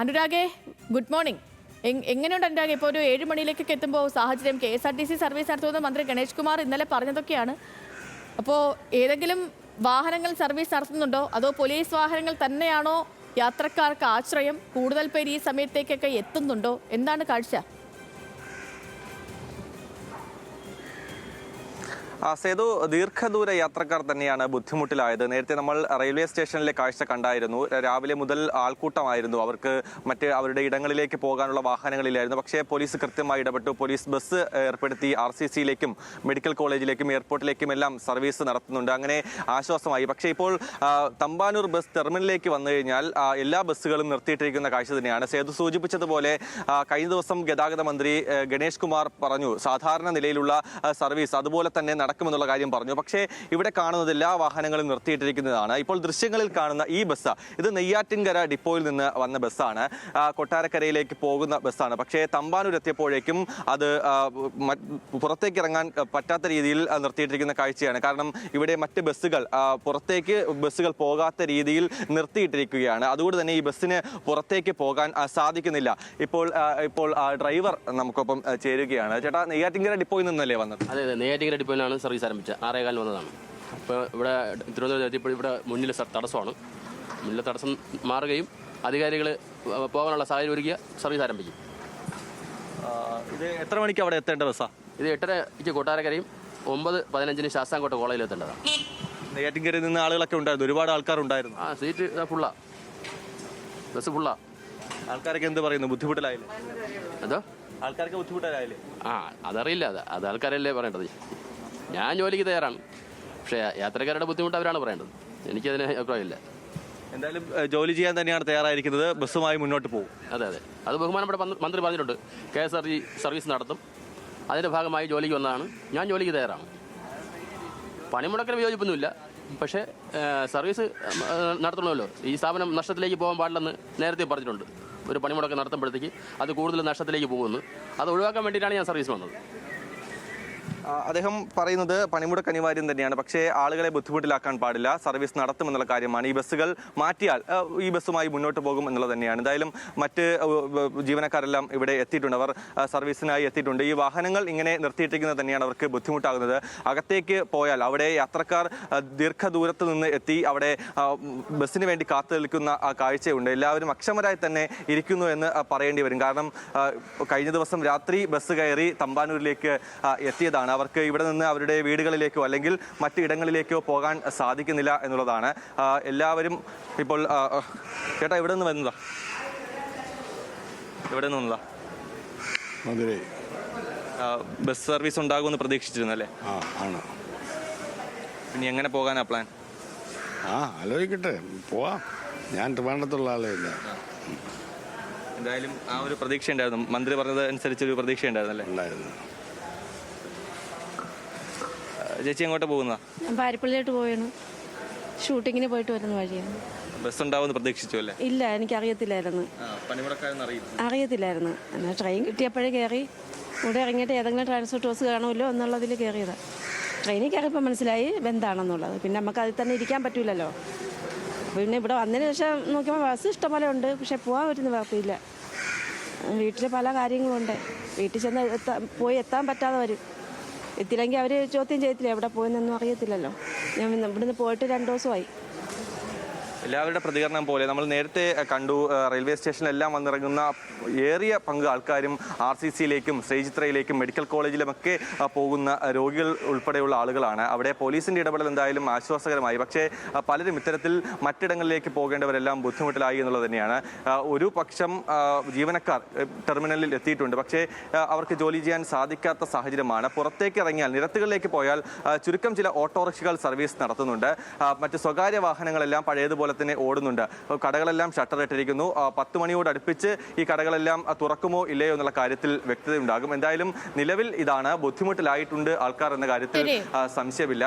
അനുരാഗെ good morning. എങ്ങനെയുണ്ട് അനുരാഗ്? ഇപ്പോൾ ഒരു 7 മണിയിലേക്കൊക്കെ എത്തുമ്പോൾ സാഹചര്യം KSRTC സർവീസ് നടത്തുമെന്ന് മന്ത്രി ഗണേഷ് കുമാർ ഇന്നലെ പറഞ്ഞതൊക്കെയാണ്. അപ്പോൾ ഏതെങ്കിലും വാഹനങ്ങൾ സർവീസ് നടത്തുന്നുണ്ടോ, അതോ പോലീസ് വാഹനങ്ങൾ തന്നെയാണോ യാത്രക്കാർക്ക് ആശ്രയം? കൂടുതൽ പേര് ഈ സമയത്തേക്കൊക്കെ എത്തുന്നുണ്ടോ? എന്താണ് കാഴ്ച? സേതു, ദീർഘദൂര യാത്രക്കാർ തന്നെയാണ് ബുദ്ധിമുട്ടിലായത്. നേരത്തെ നമ്മൾ റെയിൽവേ സ്റ്റേഷനിലെ കാഴ്ച കണ്ടായിരുന്നു. രാവിലെ മുതൽ ആൾക്കൂട്ടമായിരുന്നു. അവർക്ക് അവരുടെ ഇടങ്ങളിലേക്ക് പോകാനുള്ള വാഹനങ്ങളിലായിരുന്നു. പക്ഷേ പോലീസ് കൃത്യമായി ഇടപെട്ടു. പോലീസ് ബസ് ഏർപ്പെടുത്തി RCCയിലേക്കും മെഡിക്കൽ കോളേജിലേക്കും എയർപോർട്ടിലേക്കും എല്ലാം സർവീസ് നടത്തുന്നുണ്ട്. അങ്ങനെ ആശ്വാസമായി. പക്ഷേ ഇപ്പോൾ തമ്പാനൂർ ബസ് ടെർമിനലിലേക്ക് വന്നു കഴിഞ്ഞാൽ എല്ലാ ബസ്സുകളും നിർത്തിയിട്ടിരിക്കുന്ന കാഴ്ച തന്നെയാണ്. സേതു സൂചിപ്പിച്ചതുപോലെ കഴിഞ്ഞ ദിവസം ഗതാഗത മന്ത്രി ഗണേഷ് കുമാർ പറഞ്ഞു സാധാരണ നിലയിലുള്ള സർവീസ് അതുപോലെ തന്നെ നടക്കുമെന്നുള്ള കാര്യം പറഞ്ഞു. പക്ഷേ ഇവിടെ കാണുന്നത് എല്ലാ വാഹനങ്ങളും നിർത്തിയിട്ടിരിക്കുന്നതാണ്. ഇപ്പോൾ ദൃശ്യങ്ങളിൽ കാണുന്ന ഈ ബസ് ഇത് നെയ്യാറ്റിൻകര ഡിപ്പോയിൽ നിന്ന് വന്ന ബസ്സാണ്. കൊട്ടാരക്കരയിലേക്ക് പോകുന്ന ബസ്സാണ്. പക്ഷേ തമ്പാനൂർ എത്തിയപ്പോഴേക്കും അത് പുറത്തേക്ക് ഇറങ്ങാൻ പറ്റാത്ത രീതിയിൽ നിർത്തിയിട്ടിരിക്കുന്ന കാഴ്ചയാണ്. കാരണം ഇവിടെ മറ്റ് ബസ്സുകൾ പുറത്തേക്ക് ബസ്സുകൾ പോകാത്ത രീതിയിൽ നിർത്തിയിട്ടിരിക്കുകയാണ്. അതുകൊണ്ട് തന്നെ ഈ ബസ്സിന് പുറത്തേക്ക് പോകാൻ സാധിക്കുന്നില്ല. ഇപ്പോൾ ഡ്രൈവർ നമുക്കൊപ്പം ചേരുകയാണ്. ചേട്ടാ, നെയ്യാറ്റിൻകര ഡിപ്പോയിൽ നിന്നല്ലേ വന്നത്? അതെ, നെയ്യാറ്റിൻകര ഡിപ്പോയിലാണ് സർവീസ് ആരംഭിച്ചത്. 6:15 വന്നതാണ്. ഇപ്പോൾ ഇവിടെ തിരുവനന്തപുരത്ത് എത്തിയപ്പോൾ ഇവിടെ മുന്നിൽ തടസ്സമാണ്. മുന്നിൽ തടസ്സം മാറുകയും അധികാരികൾ പോകാനുള്ള സാഹചര്യം ഒരുക്കിയ സർവീസ് ആരംഭിക്കും. ഇത് എത്ര മണിക്ക് അവിടെ എത്തേണ്ട ബസ്സാണ്? ഇത് 8:30 കൊട്ടാരക്കരയും 9:15 ശാസ്താംകോട്ട കോളേജിൽ എത്തേണ്ടതാണ്. നെയ്യാറ്റിൻകരയിൽ നിന്ന് ആളുകളൊക്കെ ഉണ്ടായിരുന്നു, ഒരുപാട് ആൾക്കാരുണ്ടായിരുന്നു. സീറ്റ് ഫുള്ളാ, ബസ് ഫുള്ളാ. ആൾക്കാരൊക്കെ എന്ത് പറയുന്നു? ബുദ്ധിമുട്ടിലായില്ലേ? അതോ ആൾക്കാർക്ക് ബുദ്ധിമുട്ടായില്ലേ? അതറിയില്ല. അത് ആൾക്കാരല്ലേ പറയേണ്ടത്. ഞാൻ ജോലിക്ക് തയ്യാറാണ്. പക്ഷേ യാത്രക്കാരുടെ ബുദ്ധിമുട്ട് അവരാണ് പറയേണ്ടത്. എനിക്കതിന് അഭിപ്രായമില്ല. എന്തായാലും ജോലി ചെയ്യാൻ തന്നെയാണ് തയ്യാറായിരിക്കുന്നത്. ബസ്സുമായി മുന്നോട്ട് പോകും. അതെ, അത് ബഹുമാനപ്പെട്ട മന്ത്രി പറഞ്ഞിട്ടുണ്ട്. KSRTC സർവീസ് നടത്തും. അതിൻ്റെ ഭാഗമായി ജോലിക്ക് വന്നതാണ്. ഞാൻ ജോലിക്ക് തയ്യാറാണ്. പണിമുടക്കിന് വിയോജിപ്പൊന്നുമില്ല. പക്ഷേ സർവീസ് നടത്തണമല്ലോ. ഈ സ്ഥാപനം നഷ്ടത്തിലേക്ക് പോകാൻ പാടില്ലെന്ന് നേരത്തെ പറഞ്ഞിട്ടുണ്ട്. ഒരു പണിമുടക്ക് നടത്തുമ്പോഴത്തേക്ക് അത് കൂടുതൽ നഷ്ടത്തിലേക്ക് പോകുന്നു. അത് ഒഴിവാക്കാൻ വേണ്ടിയിട്ടാണ് ഞാൻ സർവീസ് വന്നത്. അദ്ദേഹം പറയുന്നത് പണിമുടക്ക് അനിവാര്യം തന്നെയാണ്. പക്ഷേ ആളുകളെ ബുദ്ധിമുട്ടിലാക്കാൻ പാടില്ല. സർവീസ് നടത്തുമെന്നുള്ള കാര്യമാണ്. ഈ ബസ്സുകൾ മാറ്റിയാൽ ഈ ബസ്സുമായി മുന്നോട്ട് പോകും എന്നുള്ളത് തന്നെയാണ്. എന്തായാലും മറ്റ് ജീവനക്കാരെല്ലാം ഇവിടെ എത്തിയിട്ടുണ്ട്. അവർ സർവീസിനായി എത്തിയിട്ടുണ്ട്. ഈ വാഹനങ്ങൾ ഇങ്ങനെ നിർത്തിയിട്ടിരിക്കുന്നത് തന്നെയാണ് അവർക്ക് ബുദ്ധിമുട്ടാകുന്നത്. അകത്തേക്ക് പോയാൽ അവിടെ യാത്രക്കാർ ദീർഘദൂരത്ത് നിന്ന് എത്തി അവിടെ ബസ്സിന് വേണ്ടി കാത്തു നിൽക്കുന്ന ആ കാഴ്ചയുണ്ട്. എല്ലാവരും അക്ഷമരായി തന്നെ ഇരിക്കുന്നു എന്ന് പറയേണ്ടി വരും. കാരണം കഴിഞ്ഞ ദിവസം രാത്രി ബസ് കയറി തമ്പാനൂരിലേക്ക് എത്തിയതാണ്. അവർക്ക് ഇവിടെ നിന്ന് അവരുടെ വീടുകളിലേക്കോ അല്ലെങ്കിൽ മറ്റു ഇടങ്ങളിലേക്കോ പോകാൻ സാധിക്കുന്നില്ല എന്നുള്ളതാണ്. എല്ലാവരും ഇപ്പോൾ ചേട്ടാ എവിടെ നിന്ന് വന്നതാ? എവിടെ നിന്നതാ? മധുരൈ. ബസ് സർവീസ് ഉണ്ടാകുമെന്ന് പ്രതീക്ഷിച്ചിരുന്നല്ലേ? ആണ്. ഇനി എങ്ങനെ പോകാനാ പ്ലാൻ? ആലോചിക്കട്ടെ, പോവാം. ഞാൻ ട്രിവാൻഡ്രത്തുള്ള ആളില്ല. എന്തായാലും ആ ഒരു പ്രതീക്ഷ ഉണ്ടായിരുന്നു. മന്ത്രി പറഞ്ഞത് അനുസരിച്ചൊരു പ്രതീക്ഷ ഉണ്ടായിരുന്നല്ലേ? ഉണ്ടായിരുന്നു. ചേച്ചി എങ്ങോട്ടാ പോകുന്ന? പാരിപ്പള്ളിയിലോട്ട് പോയാണ്. ഷൂട്ടിങ്ങിന് പോയിട്ട് വരുന്ന വഴിയാണ്. ബസ് ഉണ്ടാവുമെന്ന് പ്രതീക്ഷിച്ചു അല്ലേ? ഇല്ല, എനിക്ക് അറിയത്തില്ലായിരുന്നു. അറിയത്തില്ലായിരുന്നു. എന്നാൽ ട്രെയിൻ കിട്ടിയപ്പോഴേ കയറി. ഇവിടെ ഇറങ്ങിയിട്ട് ഏതെങ്കിലും ട്രാൻസ്പോർട്ട് ബസ് കാണുമല്ലോ എന്നുള്ളതിൽ കയറിയതാണ്. ട്രെയിനിൽ കയറിയപ്പോൾ മനസ്സിലായി എന്താണെന്നുള്ളത്. പിന്നെ നമുക്ക് അതിൽ തന്നെ ഇരിക്കാൻ പറ്റില്ലല്ലോ. പിന്നെ ഇവിടെ വന്നതിന് ശേഷം നോക്കിയപ്പോൾ ബസ് ഇഷ്ടംപോലെ ഉണ്ട്. പക്ഷെ പോകാൻ പറ്റുന്ന കുഴപ്പമില്ല. വീട്ടിൽ പല കാര്യങ്ങളുണ്ട്. വീട്ടിൽ ചെന്ന് പോയി എത്താൻ പറ്റാതെ വരും. എത്തില്ലെങ്കിൽ അവർ ചോദ്യം ചെയ്യത്തില്ല എവിടെ പോയെന്നൊന്നും അറിയത്തില്ലല്ലോ. ഞാൻ ഇവിടുന്ന് പോയിട്ട് 2 ദിവസമായി. എല്ലാവരുടെ പ്രതികരണം പോലെ നമ്മൾ നേരത്തെ കണ്ടു. റെയിൽവേ സ്റ്റേഷനിലെല്ലാം വന്നിറങ്ങുന്ന ഏറിയ പങ്ക് ആൾക്കാരും RCCയിലേക്കും ശ്രീചിത്രയിലേക്കും മെഡിക്കൽ കോളേജിലുമൊക്കെ പോകുന്ന രോഗികൾ ഉൾപ്പെടെയുള്ള ആളുകളാണ്. അവിടെ പോലീസിൻ്റെ ഇടപെടൽ എന്തായാലും ആശ്വാസകരമായി. പക്ഷേ പലരും ഇത്തരത്തിൽ മറ്റിടങ്ങളിലേക്ക് പോകേണ്ടവരെല്ലാം ബുദ്ധിമുട്ടിലായി എന്നുള്ളത് തന്നെയാണ്. ഒരു പക്ഷം ജീവനക്കാർ ടെർമിനലിൽ എത്തിയിട്ടുണ്ട്. പക്ഷേ അവർക്ക് ജോലി ചെയ്യാൻ സാധിക്കാത്ത സാഹചര്യമാണ്. പുറത്തേക്ക് ഇറങ്ങിയാൽ നിരത്തുകളിലേക്ക് പോയാൽ ചുരുക്കം ചില ഓട്ടോറിക്ഷകൾ സർവീസ് നടത്തുന്നുണ്ട്. മറ്റ് സ്വകാര്യ വാഹനങ്ങളെല്ലാം പഴയതുപോലെ തന്നെ ഓടുന്നുണ്ട്. കടകളെല്ലാം ഷട്ടർ ഇട്ടിരിക്കുന്നു. 10 മണിയോട് അടുപ്പിച്ച് ഈ കടകളെല്ലാം തുറക്കുമോ ഇല്ലയോ എന്നുള്ള കാര്യത്തിൽ വ്യക്തതയുണ്ടാകും. എന്തായാലും നിലവിൽ ഇതാണ്. ബുദ്ധിമുട്ടിലായിട്ടുണ്ട് ആൾക്കാർ എന്ന കാര്യത്തിൽ സംശയമില്ല.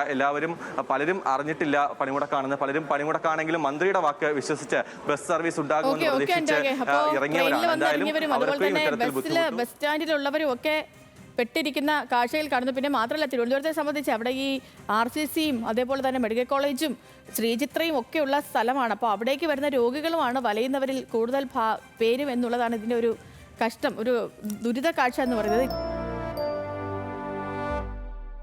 പലരും അറിഞ്ഞിട്ടില്ല പണിമുടക്കാണെന്ന്. പലരും പണിമുടക്കാണെങ്കിലും മന്ത്രിയുടെ വാക്ക് വിശ്വസിച്ച് ബസ് സർവീസ് ഉണ്ടാകുമെന്ന് പ്രതീക്ഷിച്ച് ഇറങ്ങിയവരാണ്. എന്തായാലും ബസ് സ്റ്റാൻഡിലുള്ളവരും ഒക്കെ പെട്ടിരിക്കുന്ന കാഴ്ചകൾ കാണുന്നു. പിന്നെ മാത്രമല്ല തിരുവനന്തപുരത്തെ സംബന്ധിച്ച് അവിടെ ഈ RCCയും അതേപോലെ തന്നെ മെഡിക്കൽ കോളേജും ശ്രീചിത്രയും ഒക്കെയുള്ള സ്ഥലമാണ്. അപ്പോൾ അവിടേക്ക് വരുന്ന രോഗികളുമാണ് വലയുന്നവരിൽ കൂടുതൽ പേരും എന്നുള്ളതാണ് ഇതിൻ്റെ ഒരു കഷ്ടം, ഒരു ദുരിത കാഴ്ച എന്ന് പറയുന്നത്.